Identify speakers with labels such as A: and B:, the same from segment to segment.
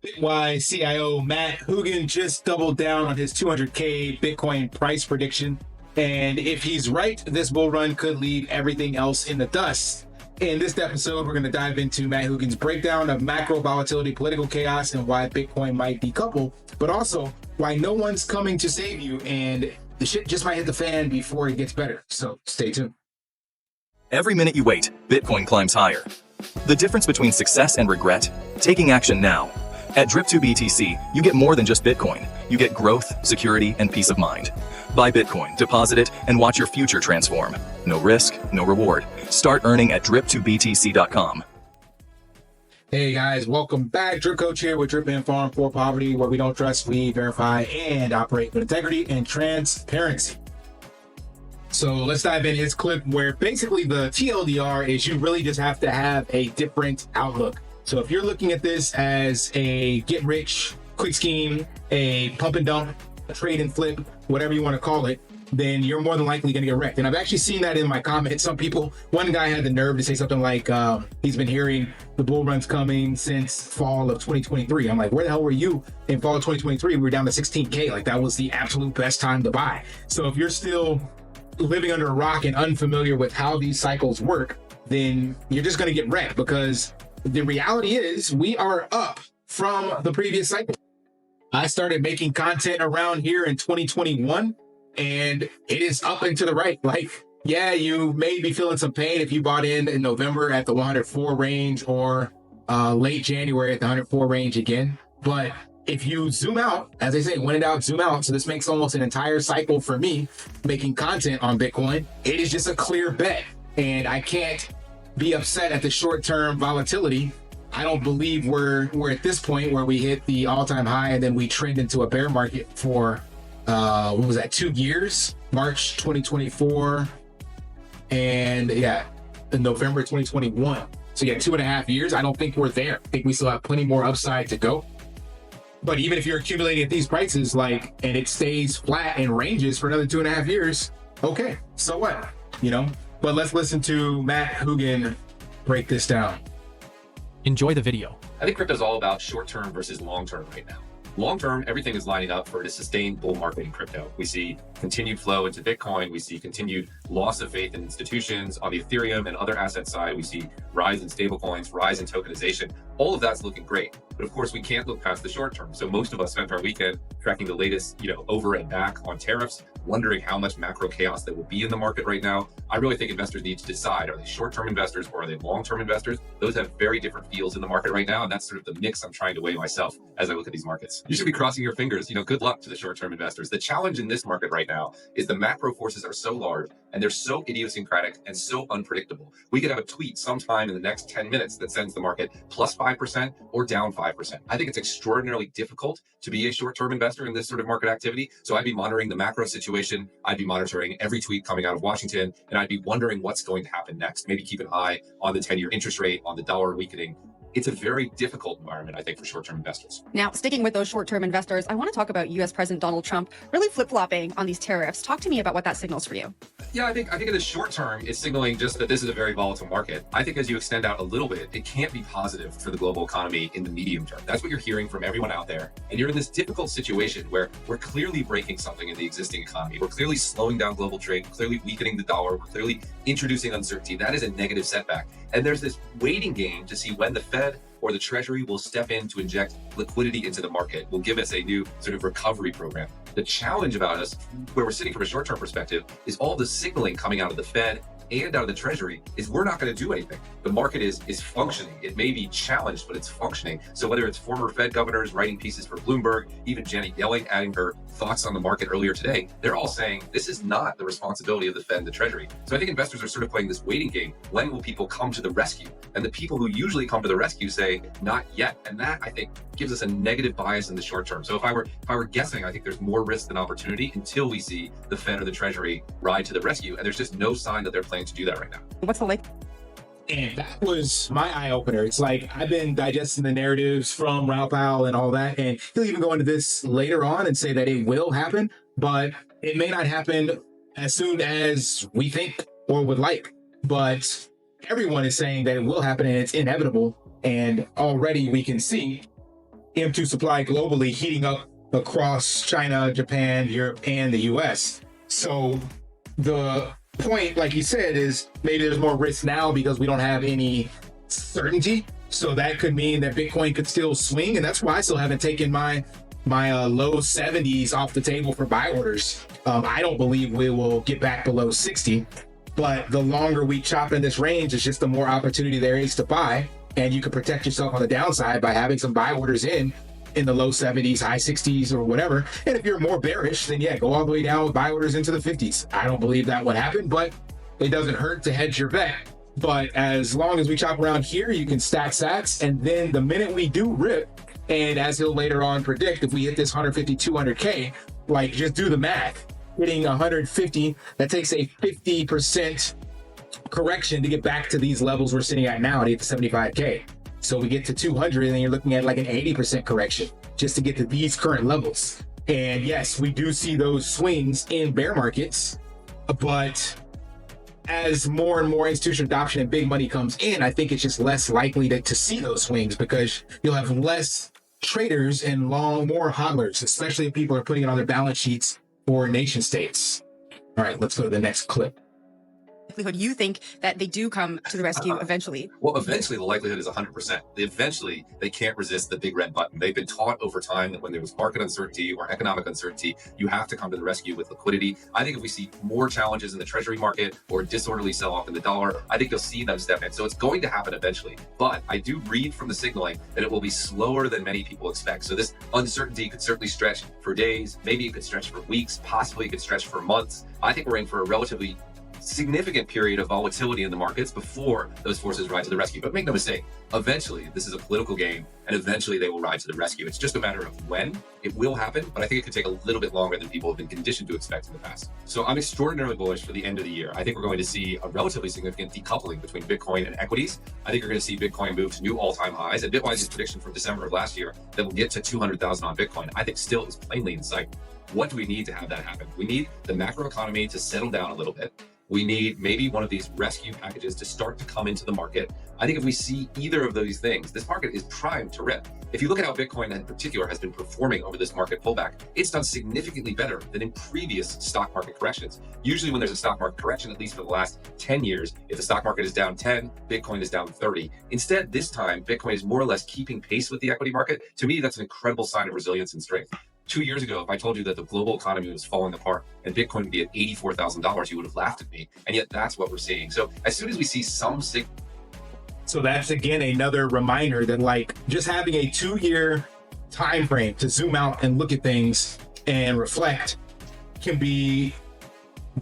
A: Bitwise CIO Matt Hougan just doubled down on his 200K Bitcoin price prediction. And if he's right, this bull run could leave everything else in the dust. In this episode, we're going to dive into Matt Hougan's breakdown of macro volatility, political chaos, and why Bitcoin might decouple, but also why no one's coming to save you and the shit just might hit the fan before it gets better. So stay tuned.
B: Every minute you wait, Bitcoin climbs higher. The difference between success and regret? Taking action now. At Drip2BTC, you get more than just Bitcoin. You get growth, security, and peace of mind. Buy Bitcoin, deposit it, and watch your future transform. No risk, no reward. Start earning at drip2btc.com.
A: Hey guys, welcome back. Drip Coach here with Drip and Farm for Poverty, where we don't trust, we verify, and operate with integrity and transparency. So let's dive into this clip where basically the TLDR is you really just have to have a different outlook. So if you're looking at this as a get rich quick scheme, a pump and dump, a trade and flip, whatever you want to call it, then you're more than likely going to get wrecked. And I've actually seen that in my comments. Some people, one guy had the nerve to say something like, he's been hearing the bull run's coming since fall of 2023. I'm like, where the hell were you in fall of 2023? We were down to 16K. Like that was the absolute best time to buy. So if you're still living under a rock and unfamiliar with how these cycles work, then you're just going to get wrecked, because the reality is we are up from the previous cycle. I started making content around here in 2021 and it is up and to the right. Like, yeah, you may be feeling some pain if you bought in November at the 104 range or late January at the 104 range again. But if you zoom out, as I say, when in doubt, zoom out. So this makes almost an entire cycle for me making content on Bitcoin. It is just a clear bet. And I can't be upset at the short-term volatility. I don't believe we're at this point where we hit the all-time high and then we trend into a bear market for, what was that, 2 years? March 2024 and yeah, in November 2021. So yeah, 2.5 years. I don't think we're there. I think we still have plenty more upside to go. But even if you're accumulating at these prices, like, and it stays flat and ranges for another 2.5 years, okay, so what, you know? But let's listen to Matt Hougan break this down.
C: Enjoy the video.
D: I think crypto is all about short-term versus long-term right now. Long-term, everything is lining up for a sustained bull market in crypto. We see continued flow into Bitcoin. We see continued loss of faith in institutions. On the Ethereum and other asset side, we see rise in stablecoins, rise in tokenization. All of that's looking great. But of course, we can't look past the short term. So most of us spent our weekend tracking the latest, over and back on tariffs, wondering how much macro chaos there will be in the market right now. I really think investors need to decide, are they short-term investors or are they long-term investors? Those have very different feels in the market right now. And that's sort of the mix I'm trying to weigh myself as I look at these markets. You should be crossing your fingers. Good luck to the short-term investors. The challenge in this market right now is the macro forces are so large and they're so idiosyncratic and so unpredictable. We could have a tweet sometime in the next 10 minutes that sends the market plus 5% or down 5%. I think it's extraordinarily difficult to be a short-term investor in this sort of market activity. So I'd be monitoring the macro situation. I'd be monitoring every tweet coming out of Washington, and I'd be wondering what's going to happen next. Maybe keep an eye on the 10-year interest rate, on the dollar weakening. It's a very difficult environment, I think, for short-term investors.
E: Now, sticking with those short-term investors, I want to talk about U.S. President Donald Trump really flip-flopping on these tariffs. Talk to me about what that signals for you.
D: Yeah, I think in the short term, it's signaling just that this is a very volatile market. I think as you extend out a little bit, it can't be positive for the global economy in the medium term. That's what you're hearing from everyone out there. And you're in this difficult situation where we're clearly breaking something in the existing economy. We're clearly slowing down global trade, clearly weakening the dollar, we're clearly introducing uncertainty. That is a negative setback. And there's this waiting game to see when the Fed or the Treasury will step in to inject liquidity into the market, will give us a new sort of recovery program. The challenge about us, where we're sitting from a short-term perspective, is all the signaling coming out of the Fed and out of the Treasury is we're not going to do anything. The market is functioning. It may be challenged, but it's functioning. So whether it's former Fed governors writing pieces for Bloomberg, even Janet Yellen adding her thoughts on the market earlier today, they're all saying this is not the responsibility of the Fed and the Treasury. So I think investors are sort of playing this waiting game. When will people come to the rescue? And the people who usually come to the rescue say, not yet. And that, I think, gives us a negative bias in the short term. So if I were guessing, I think there's more risk than opportunity until we see the Fed or the Treasury ride to the rescue. And there's just no sign that they're planning to do that right now.
E: What's the link?
A: And that was my eye-opener. It's like I've been digesting the narratives from Ralph Powell and all that, and he'll even go into this later on and say that it will happen, but it may not happen as soon as we think or would like. But everyone is saying that it will happen and it's inevitable, and already we can see M2 supply globally heating up across China, Japan, Europe, and the US. So the point, like you said, is maybe there's more risk now because we don't have any certainty. So that could mean that Bitcoin could still swing. And that's why I still haven't taken my low 70s off the table for buy orders. I don't believe we will get back below 60, but the longer we chop in this range, it's just the more opportunity there is to buy. And you can protect yourself on the downside by having some buy orders in the low 70s, high 60s, or whatever. And if you're more bearish, then yeah, go all the way down with buy orders into the 50s. I don't believe that would happen, but it doesn't hurt to hedge your bet. But as long as we chop around here, you can stack sats. And then the minute we do rip, and as he'll later on predict, if we hit this 150, 200K, like just do the math. Hitting 150, that takes a 50% correction to get back to these levels we're sitting at now to get to 75K. So we get to 200 and then you're looking at like an 80% correction just to get to these current levels. And yes, we do see those swings in bear markets, but as more and more institutional adoption and big money comes in, I think it's just less likely to see those swings because you'll have less traders and more hodlers, especially if people are putting it on their balance sheets for nation states. All right, let's go to the next clip.
E: Likelihood you think that they do come to the rescue eventually?
D: Well, eventually the likelihood is 100%. Eventually they can't resist the big red button. They've been taught over time that when there's market uncertainty or economic uncertainty, you have to come to the rescue with liquidity. I think if we see more challenges in the Treasury market or disorderly sell-off in the dollar, I think you'll see them step in. So it's going to happen eventually. But I do read from the signaling that it will be slower than many people expect. So this uncertainty could certainly stretch for days. Maybe it could stretch for weeks. Possibly it could stretch for months. I think we're in for a relatively significant period of volatility in the markets before those forces ride to the rescue. But make no mistake, eventually this is a political game and eventually they will ride to the rescue. It's just a matter of when it will happen, but I think it could take a little bit longer than people have been conditioned to expect in the past. So I'm extraordinarily bullish for the end of the year. I think we're going to see a relatively significant decoupling between Bitcoin and equities. I think you're going to see Bitcoin move to new all-time highs, and Bitwise's prediction from December of last year that we'll get to 200,000 on Bitcoin, I think still is plainly in sight. What do we need to have that happen? We need the macroeconomy to settle down a little bit. We need maybe one of these rescue packages to start to come into the market. I think if we see either of those things, this market is primed to rip. If you look at how Bitcoin in particular has been performing over this market pullback, it's done significantly better than in previous stock market corrections. Usually when there's a stock market correction, at least for the last 10 years, if the stock market is down 10, Bitcoin is down 30. Instead, this time, Bitcoin is more or less keeping pace with the equity market. To me, that's an incredible sign of resilience and strength. 2 years ago, if I told you that the global economy was falling apart and Bitcoin would be at $84,000, you would have laughed at me. And yet that's what we're seeing. So as soon as we see some
A: So that's again another reminder that like just having a 2-year time frame to zoom out and look at things and reflect can be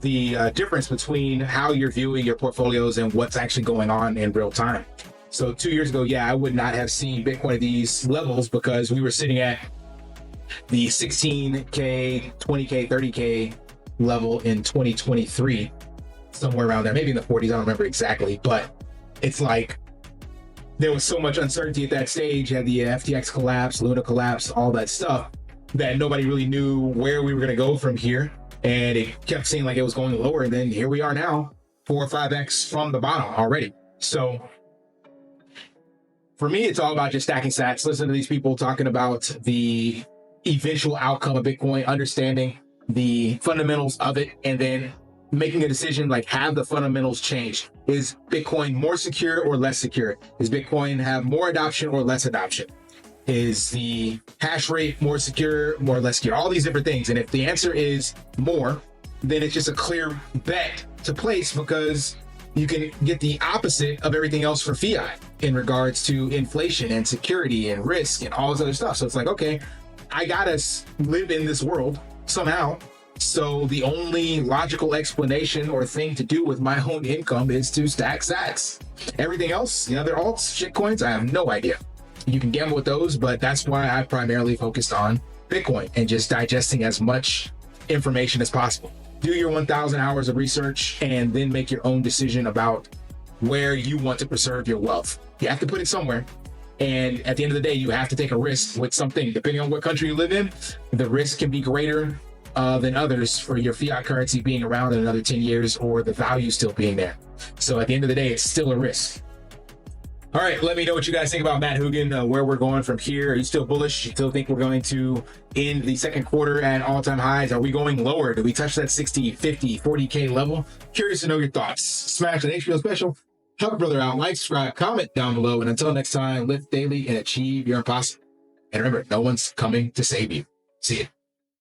A: the difference between how you're viewing your portfolios and what's actually going on in real time. So 2 years ago, yeah, I would not have seen Bitcoin at these levels because we were sitting at the 16K, 20K, 30K level in 2023, somewhere around there, maybe in the 40s, I don't remember exactly, but it's like there was so much uncertainty at that stage, had the FTX collapse, Luna collapse, all that stuff, that nobody really knew where we were going to go from here. And it kept seeming like it was going lower. And then here we are now, 4 or 5X from the bottom already. So for me, it's all about just stacking sats. Listen to these people talking about the eventual outcome of Bitcoin, understanding the fundamentals of it, and then making a decision like, have the fundamentals changed? Is Bitcoin more secure or less secure? Does Bitcoin have more adoption or less adoption? Is the hash rate more secure, more or less secure? All these different things. And if the answer is more, then it's just a clear bet to place because you can get the opposite of everything else for fiat in regards to inflation and security and risk and all this other stuff. So it's like, okay, I gotta live in this world somehow. So the only logical explanation or thing to do with my own income is to stack sats. Everything else, the other alts, shitcoins, I have no idea. You can gamble with those, but that's why I primarily focused on Bitcoin and just digesting as much information as possible. Do your 1,000 hours of research and then make your own decision about where you want to preserve your wealth. You have to put it somewhere. And at the end of the day, you have to take a risk with something. Depending on what country you live in, the risk can be greater than others for your fiat currency being around in another 10 years or the value still being there. So at the end of the day, it's still a risk. All right, let me know what you guys think about Matt Hougan, where we're going from here. Are you still bullish? You still think we're going to end the second quarter at all-time highs? Are we going lower? Do we touch that 60, 50, 40K level? Curious to know your thoughts. Smash an HBO special. Help a brother out. Like, subscribe, comment down below. And until next time, live daily and achieve your impossible. And remember, no one's coming to save you. See you.